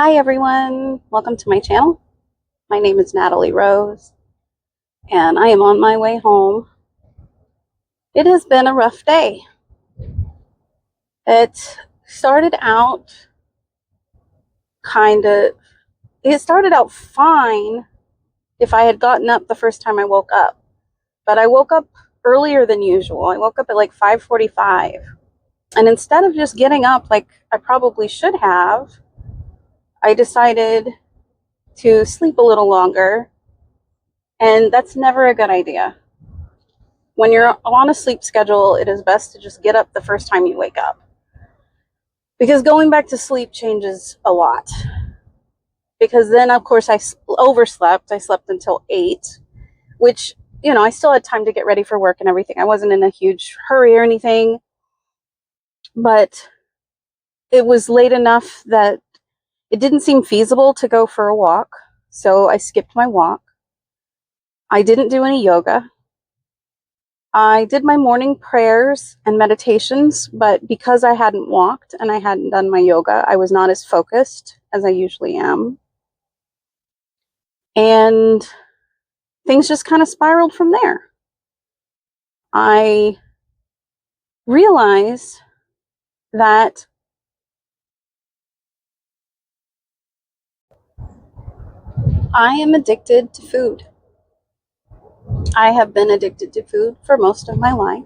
Hi everyone, welcome to my channel. My name is Natalie Rose and I am on my way home. It has been a rough day. It started out it started out fine if I had gotten up the first time I woke up. But I woke up earlier than usual. I woke up at like 5:45. And instead of just getting up like I probably should have, I decided to sleep a little longer. And that's never a good idea. When you're on a sleep schedule, it is best to just get up the first time you wake up. Because going back to sleep changes a lot. Because then, of course, I overslept. I slept until 8, which, I still had time to get ready for work and everything. I wasn't in a huge hurry or anything. But it was late enough that it didn't seem feasible to go for a walk. So I skipped my walk. I didn't do any yoga. I did my morning prayers and meditations, but because I hadn't walked and I hadn't done my yoga, I was not as focused as I usually am. And things just kind of spiraled from there. I realized that I am addicted to food. I have been addicted to food for most of my life.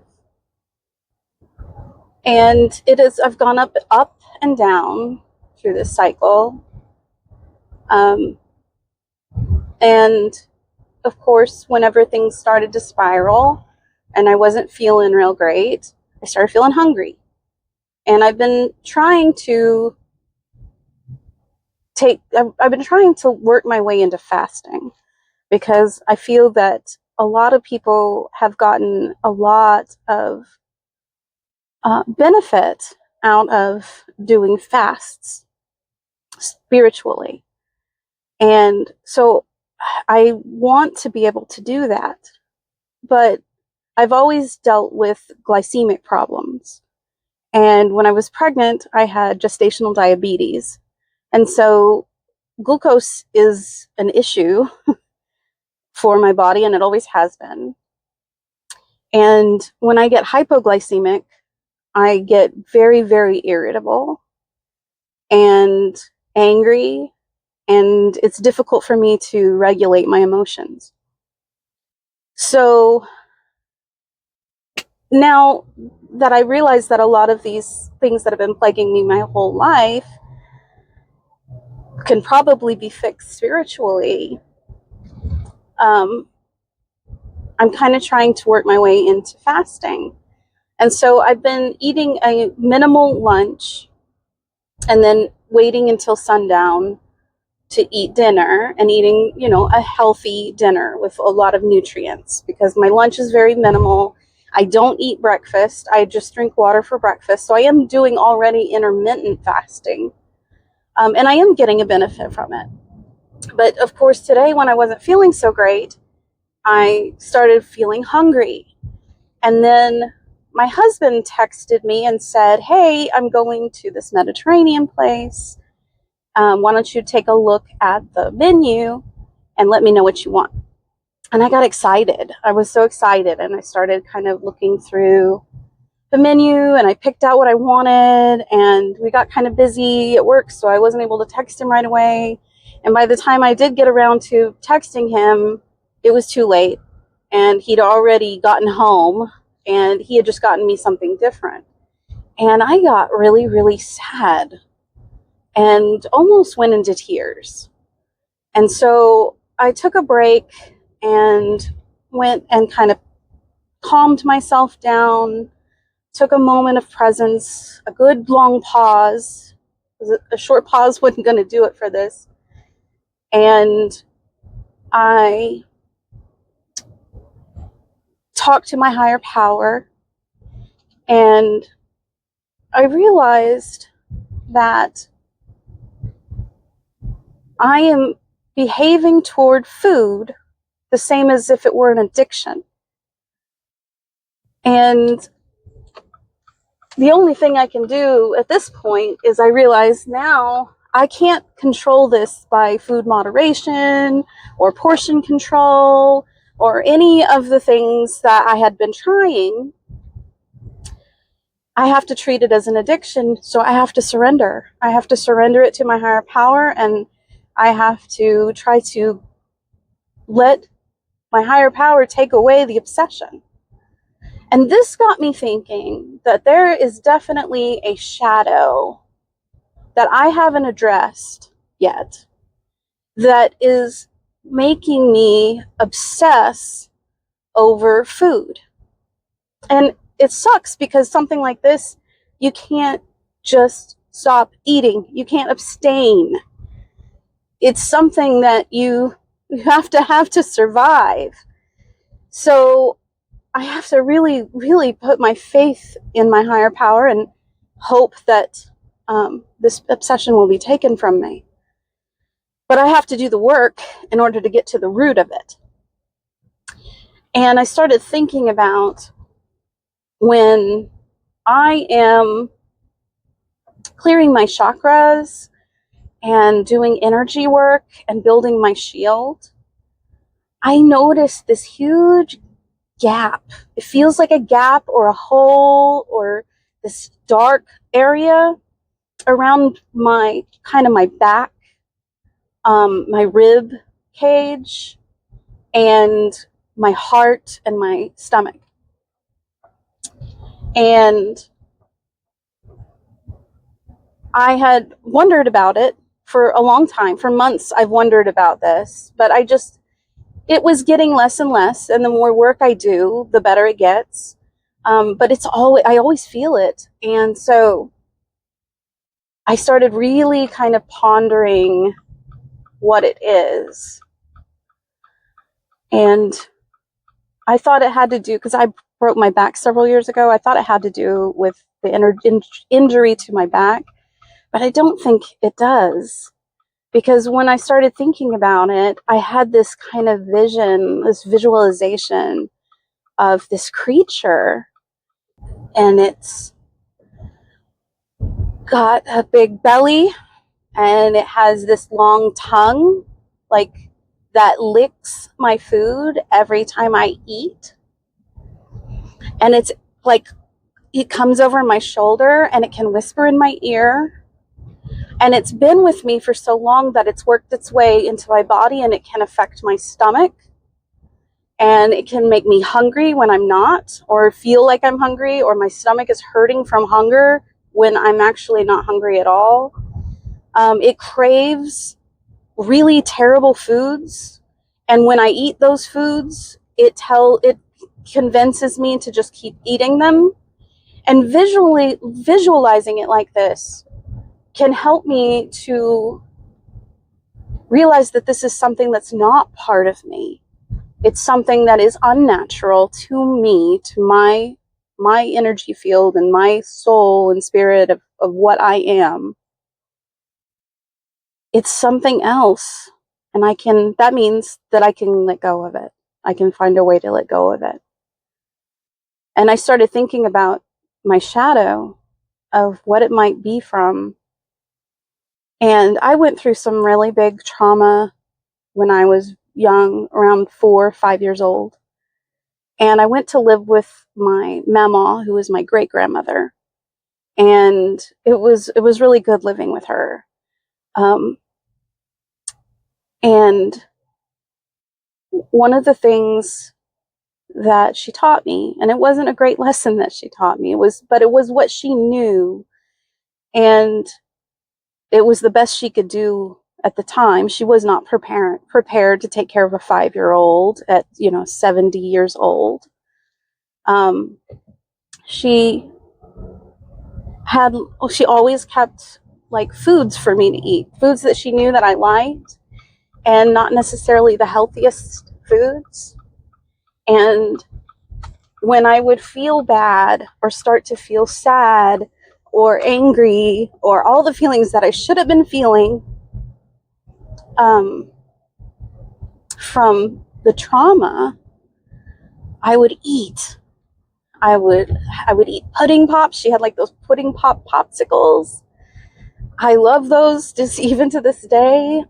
And I've gone up and down through this cycle. And of course, whenever things started to spiral and I wasn't feeling real great, I started feeling hungry. And I've been trying to work my way into fasting, because I feel that a lot of people have gotten a lot of benefit out of doing fasts spiritually. And so I want to be able to do that. But I've always dealt with glycemic problems. And when I was pregnant, I had gestational diabetes. And so glucose is an issue for my body, and it always has been. And when I get hypoglycemic, I get very, very irritable and angry, and it's difficult for me to regulate my emotions. So now that I realize that a lot of these things that have been plaguing me my whole life can probably be fixed spiritually, I'm kind of trying to work my way into fasting. And so I've been eating a minimal lunch and then waiting until sundown to eat dinner, and eating, a healthy dinner with a lot of nutrients, because my lunch is very minimal. I don't eat breakfast. I just drink water for breakfast. So I am doing already intermittent fasting. And I am getting a benefit from it. But of course, today when I wasn't feeling so great, I started feeling hungry. And then my husband texted me and said, "Hey, I'm going to this Mediterranean place. Why don't you take a look at the menu and let me know what you want?" And I got excited. I was so excited. And I started kind of looking through the menu, and I picked out what I wanted. And we got kind of busy at work, so I wasn't able to text him right away. And by the time I did get around to texting him, it was too late. And he'd already gotten home, and he had just gotten me something different. And I got really, really sad and almost went into tears. And so I took a break and went and kind of calmed myself down, took a moment of presence, a good long pause. A short pause wasn't going to do it for this. And I talked to my higher power, and I realized that I am behaving toward food the same as if it were an addiction. And the only thing I can do at this point is, I realize now I can't control this by food moderation or portion control or any of the things that I had been trying. I have to treat it as an addiction, so I have to surrender. I have to surrender it to my higher power, and I have to try to let my higher power take away the obsession. And this got me thinking that there is definitely a shadow that I haven't addressed yet that is making me obsess over food. And it sucks because something like this, you can't just stop eating. You can't abstain. It's something that you have to survive. So I have to really, really put my faith in my higher power and hope that this obsession will be taken from me. But I have to do the work in order to get to the root of it. And I started thinking about when I am clearing my chakras and doing energy work and building my shield, I noticed this huge gap. It feels like a gap or a hole or this dark area around my back, my rib cage, and my heart and my stomach. And I had wondered about it for a long time. For months, I've wondered about this, but it was getting less and less. And the more work I do, the better it gets. But I always feel it. And so I started really kind of pondering what it is. And I thought it had to do, because I broke my back several years ago, I thought it had to do with the injury to my back. But I don't think it does. Because when I started thinking about it, I had this kind of vision, this visualization of this creature. And it's got a big belly, and it has this long tongue, like that licks my food every time I eat. And it's like, it comes over my shoulder and it can whisper in my ear. And it's been with me for so long that it's worked its way into my body, and it can affect my stomach. And it can make me hungry when I'm not, or feel like I'm hungry, or my stomach is hurting from hunger when I'm actually not hungry at all. It craves really terrible foods. And when I eat those foods, it convinces me to just keep eating them. And visualizing it like this can help me to realize that this is something that's not part of me. It's something that is unnatural to me, to my energy field and my soul and spirit of what I am. It's something else. And that means that I can let go of it. I can find a way to let go of it. And I started thinking about my shadow, of what it might be from. And I went through some really big trauma when I was young, around 4 or 5 years old. And I went to live with my mama, who was my great grandmother. And it was really good living with her. And one of the things that she taught me, and it wasn't a great lesson that she taught me, but it was what she knew. And it was the best she could do at the time. She was not prepared to take care of a 5-year-old at 70 years old. She always kept like foods for me to eat, foods that she knew that I liked, and not necessarily the healthiest foods. And when I would feel bad or start to feel sad or angry, or all the feelings that I should have been feeling from the trauma, I would eat. I would eat pudding pops. She had like those pudding pop popsicles. I love those just even to this day.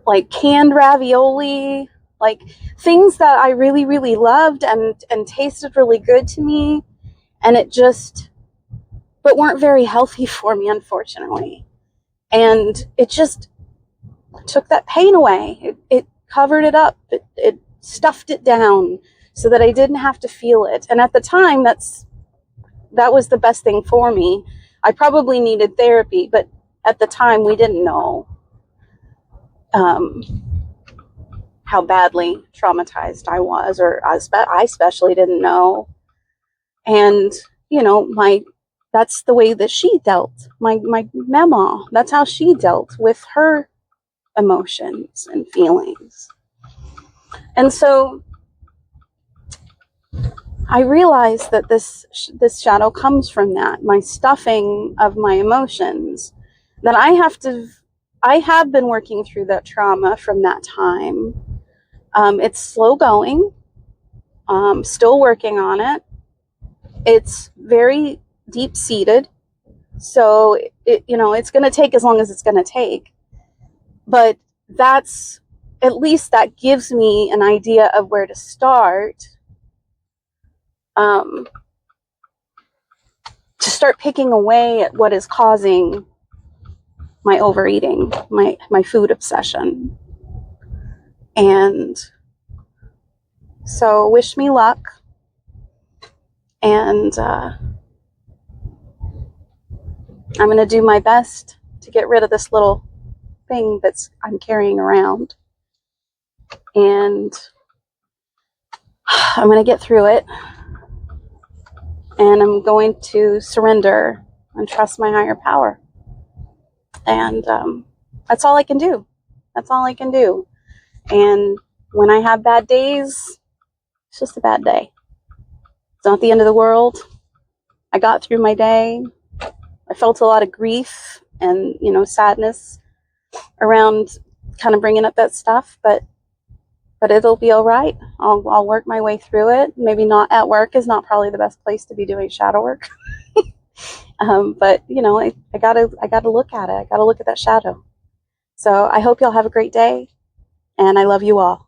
Like canned ravioli, like things that I really, really loved and tasted really good to me, and it just, but weren't very healthy for me, unfortunately. And it just took that pain away. It covered it up. It stuffed it down so that I didn't have to feel it. And at the time, that was the best thing for me. I probably needed therapy, but at the time, we didn't know how badly traumatized I was, or I especially didn't know. And that's the way that she dealt. My mama, that's how she dealt with her emotions and feelings. And so I realized that this shadow comes from that, my stuffing of my emotions, that I have been working through that trauma from that time. It's slow going, still working on it. It's very deep seated, so it's going to take as long as it's going to take. But that's, at least that gives me an idea of where to start, to start picking away at what is causing my overeating, my food obsession. And so wish me luck. And I'm going to do my best to get rid of this little thing I'm carrying around. And I'm going to get through it. And I'm going to surrender and trust my higher power. And that's all I can do. That's all I can do. And when I have bad days, it's just a bad day. It's not the end of the world. I got through my day. I felt a lot of grief and, sadness around kind of bringing up that stuff, but it'll be all right. I'll work my way through it. Maybe not at work is not probably the best place to be doing shadow work. But I gotta look at it. I gotta look at that shadow. So I hope y'all have a great day, and I love you all.